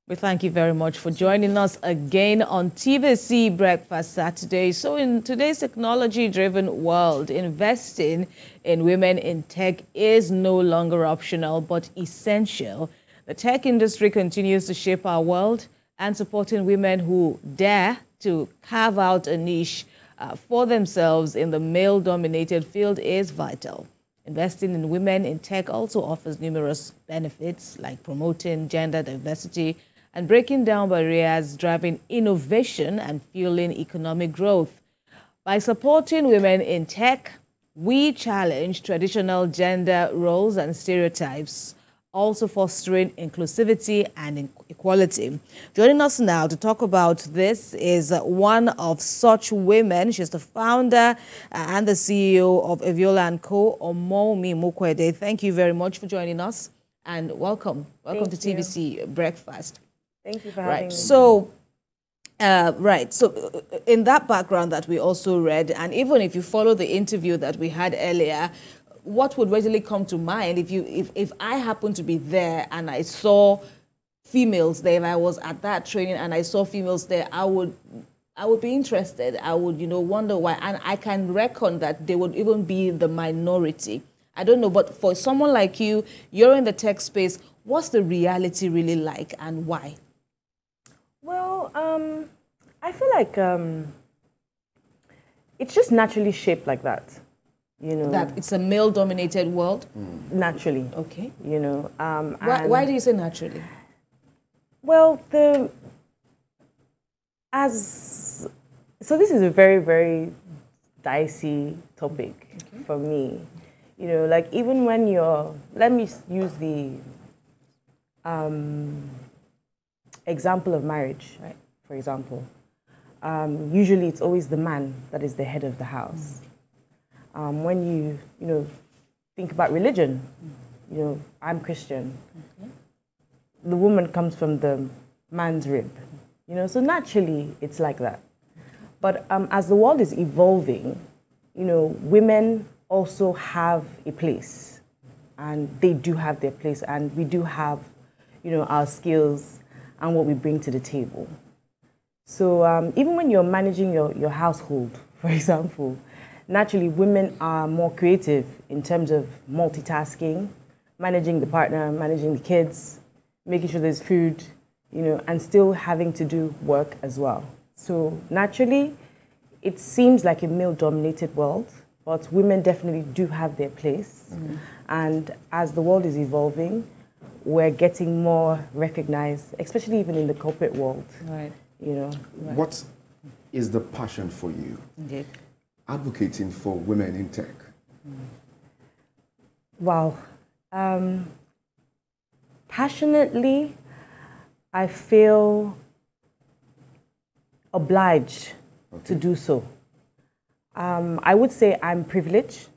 We thank you very much for joining us again on TVC Breakfast Saturday. So in today's technology-driven world, investing in women in tech is no longer optional, but essential. The tech industry continues to shape our world, and supporting women who dare to carve out a niche for themselves in the male-dominated field is vital. Investing in women in tech also offers numerous benefits, like promoting gender diversity and breaking down barriers, driving innovation and fueling economic growth. By supporting women in tech, we challenge traditional gender roles and stereotypes, also fostering inclusivity and equality. Joining us now to talk about this is one of such women. She's the founder and the CEO of Eviola & Co., Omowunmi Imoukhuede. Thank you very much for joining us, and welcome. Welcome to TVC Breakfast. Thank you for having me. So, in that background that we also read, and even if you follow the interview that we had earlier, what would readily come to mind if I happened to be there and I saw females there, if I was at that training and I saw females there, I would be interested. I would, wonder why. And I can reckon that they would even be the minority. I don't know, but for someone like you, you're in the tech space, what's the reality really like and why? Well, I feel like it's just naturally shaped like that. That it's a male-dominated world? Naturally. Okay. Why do you say naturally? Well, so this is a very, very dicey topic for me. Like even when let me use the example of marriage, right? For example, usually it's always the man that is the head of the house. When you think about religion, I'm Christian. The woman comes from the man's rib, so naturally it's like that. But as the world is evolving, women also have a place, and they do have their place, and we do have, our skills and what we bring to the table. So even when you're managing your household, for example, naturally women are more creative in terms of multitasking, managing the partner, managing the kids, making sure there's food, and still having to do work as well. So naturally, it seems like a male-dominated world, but women definitely do have their place. And as the world is evolving, we're getting more recognized, especially even in the corporate world. Right. Right. What is the passion for you? Indeed. Advocating for women in tech. Wow. Passionately, I feel obliged to do so. I would say I'm privileged.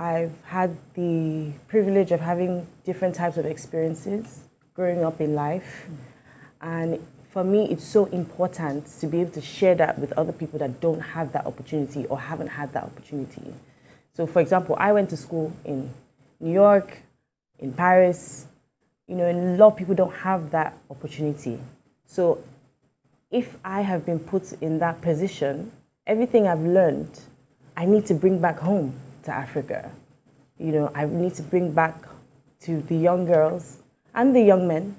I've had the privilege of having different types of experiences growing up in life. And for me, it's so important to be able to share that with other people that don't have that opportunity or haven't had that opportunity. So for example, I went to school in New York, in Paris, and a lot of people don't have that opportunity. So if I have been put in that position, everything I've learned, I need to bring back home to Africa. I need to bring back to the young girls and the young men,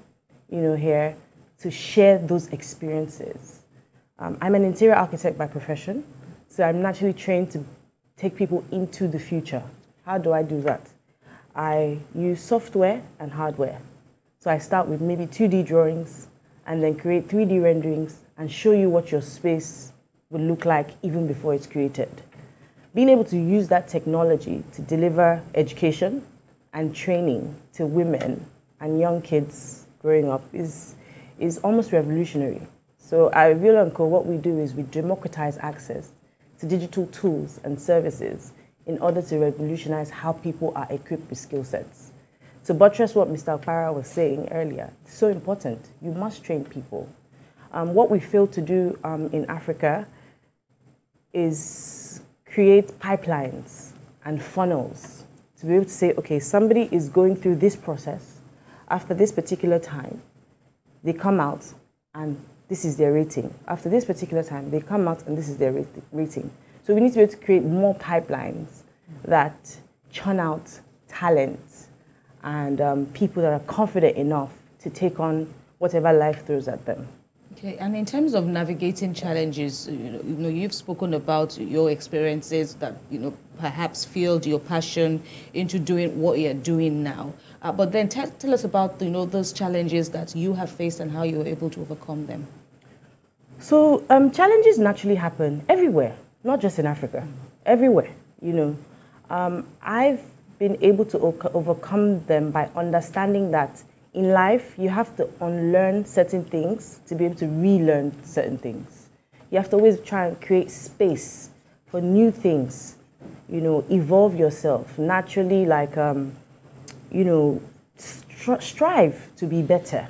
here, to share those experiences. I'm an interior architect by profession, so I'm naturally trained to take people into the future. How do I do that? I use software and hardware. So I start with maybe 2D drawings and then create 3D renderings and show you what your space would look like even before it's created. Being able to use that technology to deliver education and training to women and young kids growing up is almost revolutionary. So at Eviola & Co., what we do is we democratize access to digital tools and services in order to revolutionize how people are equipped with skill sets. To buttress what Mr. Okpara was saying earlier, it's so important. You must train people. What we fail to do in Africa is create pipelines and funnels to be able to say, okay, somebody is going through this process. after this particular time, they come out and this is their rating. After this particular time, they come out and this is their rating. So we need to be able to create more pipelines that churn out talent and people that are confident enough to take on whatever life throws at them. Okay, and in terms of navigating challenges, you've spoken about your experiences that, perhaps fueled your passion into doing what you're doing now. But then tell us about, those challenges that you have faced and how you were able to overcome them. So challenges naturally happen everywhere, not just in Africa, everywhere, I've been able to overcome them by understanding that in life, you have to unlearn certain things to be able to relearn certain things. You have to always try and create space for new things, evolve yourself naturally, like, strive to be better.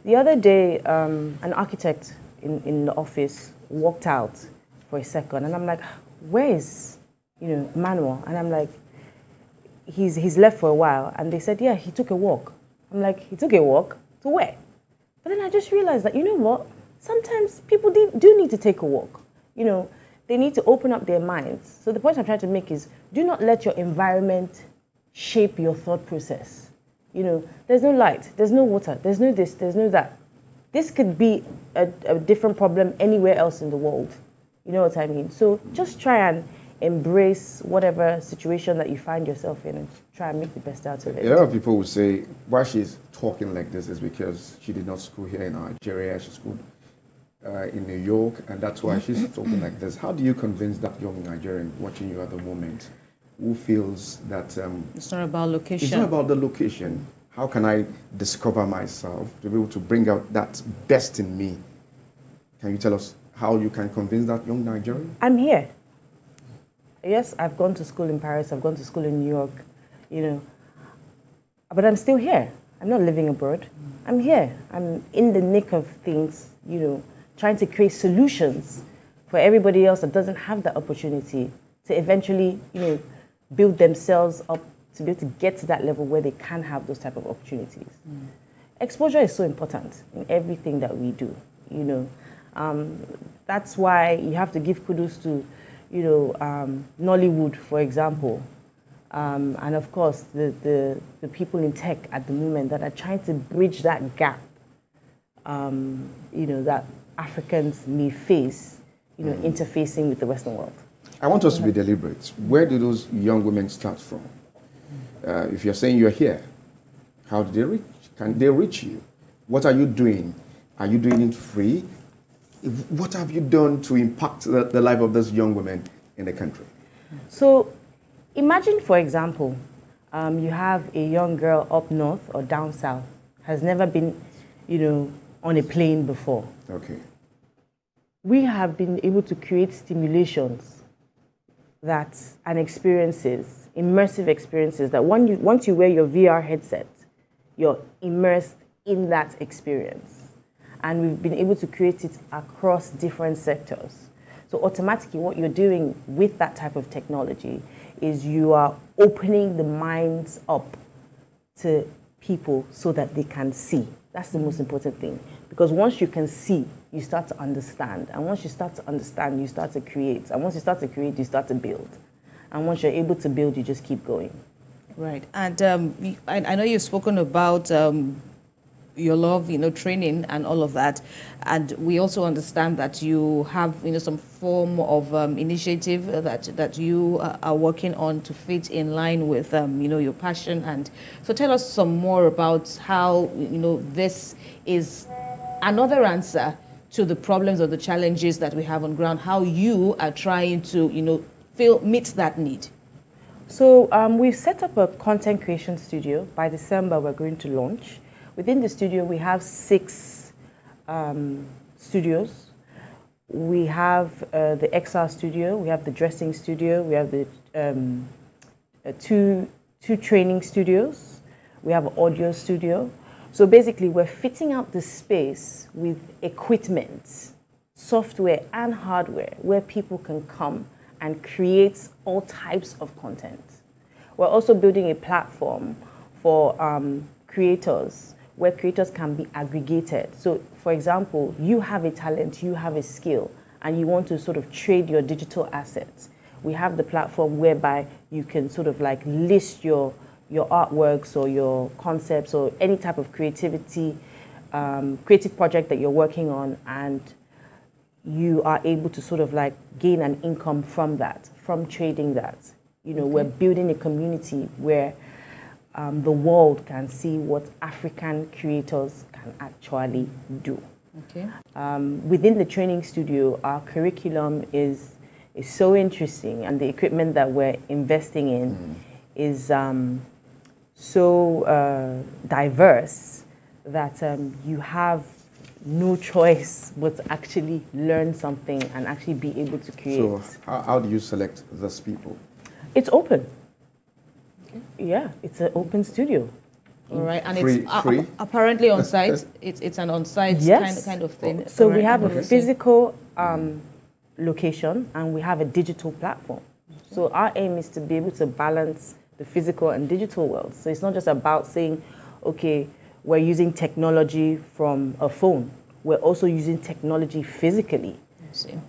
The other day, an architect in the office walked out for a second, and I'm like, where is, Manuel? And I'm like, he's left for a while, and they said, yeah, he took a walk. I'm like, he took a walk? To where? But then I just realized that, what? Sometimes people do need to take a walk. They need to open up their minds. So the point I'm trying to make is, do not let your environment shape your thought process. There's no light, there's no water, there's no this, there's no that. This could be a different problem anywhere else in the world. You know what I mean? So just try and embrace whatever situation that you find yourself in and try and make the best out of it. A lot of people would say why she's talking like this is because she did not school here in Nigeria. She schooled in New York, and that's why she's talking like this. How do you convince that young Nigerian watching you at the moment who feels that it's not about location? It's not about the location. How can I discover myself to be able to bring out that best in me? Can you tell us how you can convince that young Nigerian? I'm here. Yes, I've gone to school in Paris, I've gone to school in New York, but I'm still here. I'm not living abroad. I'm here. I'm in the nick of things, trying to create solutions for everybody else that doesn't have that opportunity to eventually, build themselves up to be able to get to that level where they can have those type of opportunities. Exposure is so important in everything that we do, That's why you have to give kudos to Nollywood, for example, and of course the people in tech at the moment that are trying to bridge that gap, that Africans may face, interfacing with the Western world. I want us to be deliberate. Where do those young women start from? If you're saying you're here, how do they reach? Can they reach you? What are you doing? Are you doing it free? What have you done to impact the life of those young women in the country? So imagine, for example, you have a young girl up north or down south, has never been, on a plane before. Okay. We have been able to create stimulations and experiences, immersive experiences, that once you wear your VR headset, you're immersed in that experience. And we've been able to create it across different sectors. So automatically what you're doing with that type of technology is you are opening the minds up to people so that they can see. That's the most important thing. Because once you can see, you start to understand. And once you start to understand, you start to create. And once you start to create, you start to build. And once you're able to build, you just keep going. Right. And I know you've spoken about your love, training and all of that. And we also understand that you have, some form of initiative that you are working on to fit in line with, your passion. And so tell us some more about how, this is another answer to the problems or the challenges that we have on ground, how you are trying to, meet that need. So we've set up a content creation studio. By December, we're going to launch. Within the studio, we have 6 studios. We have the XR studio, we have the dressing studio, we have the two training studios, we have an audio studio. So basically, we're fitting out the space with equipment, software and hardware, where people can come and create all types of content. We're also building a platform for creators where creators can be aggregated. So, for example, you have a talent, you have a skill, and you want to sort of trade your digital assets. We have the platform whereby you can sort of like list your artworks or your concepts or any type of creative project that you're working on, and you are able to sort of like gain an income from that, from trading that. You know, we're building a community where the world can see what African creators can actually do. Okay. Within the training studio, our curriculum is so interesting, and the equipment that we're investing in is so diverse that you have no choice but to actually learn something and actually be able to create. So how do you select those people? It's open. Okay. Yeah, it's an open studio. All right, and Free, it's free? Apparently on site. It's an on-site kind of thing. So we have a physical location, and we have a digital platform. So our aim is to be able to balance the physical and digital world. So it's not just about saying, okay, we're using technology from a phone. We're also using technology physically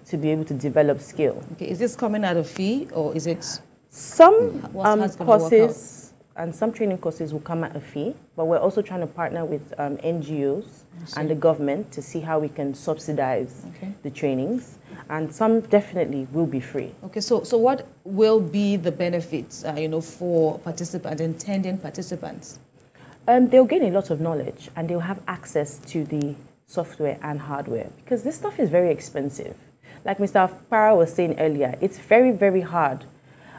to be able to develop skill. Okay, is this coming at a fee, or is it? Some courses and some training courses will come at a fee, but we're also trying to partner with NGOs and the government to see how we can subsidize the trainings, and some definitely will be free. Okay, so what will be the benefits, you know, for participants, intending participants? They'll gain a lot of knowledge, and they'll have access to the software and hardware, because this stuff is very expensive. Like Mr. Afpara was saying earlier, it's very, very hard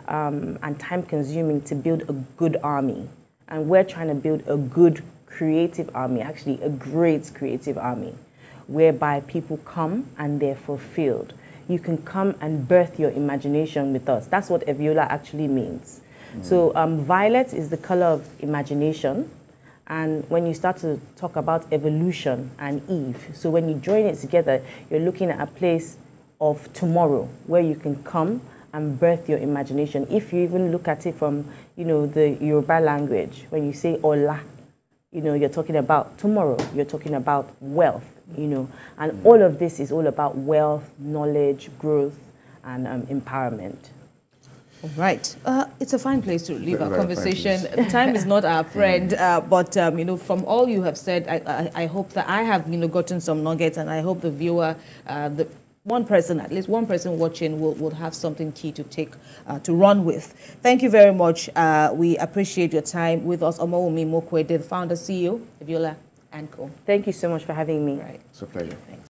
and time-consuming to build a good army. And we're trying to build a good creative army, actually a great creative army, whereby people come and they're fulfilled. You can come and birth your imagination with us. That's what Eviola actually means. So violet is the color of imagination. And when you start to talk about evolution and Eve, so when you join it together, you're looking at a place of tomorrow where you can come and birth your imagination. If you even look at it from, you know, the Yoruba language, when you say Ola, you know, you're talking about tomorrow, you're talking about wealth, you know, and all of this is all about wealth, knowledge, growth, and empowerment. All right. It's a fine place to leave our conversation. Time is not our friend, but you know, from all you have said, I hope that I have, you know, gotten some nuggets, and I hope the viewer, at least one person watching will have something key to take, to run with. Thank you very much. We appreciate your time with us. Omowunmi, Imoukhuede, the founder, CEO, Eviola & Co. Thank you so much for having me. Right. It's a pleasure. Thanks.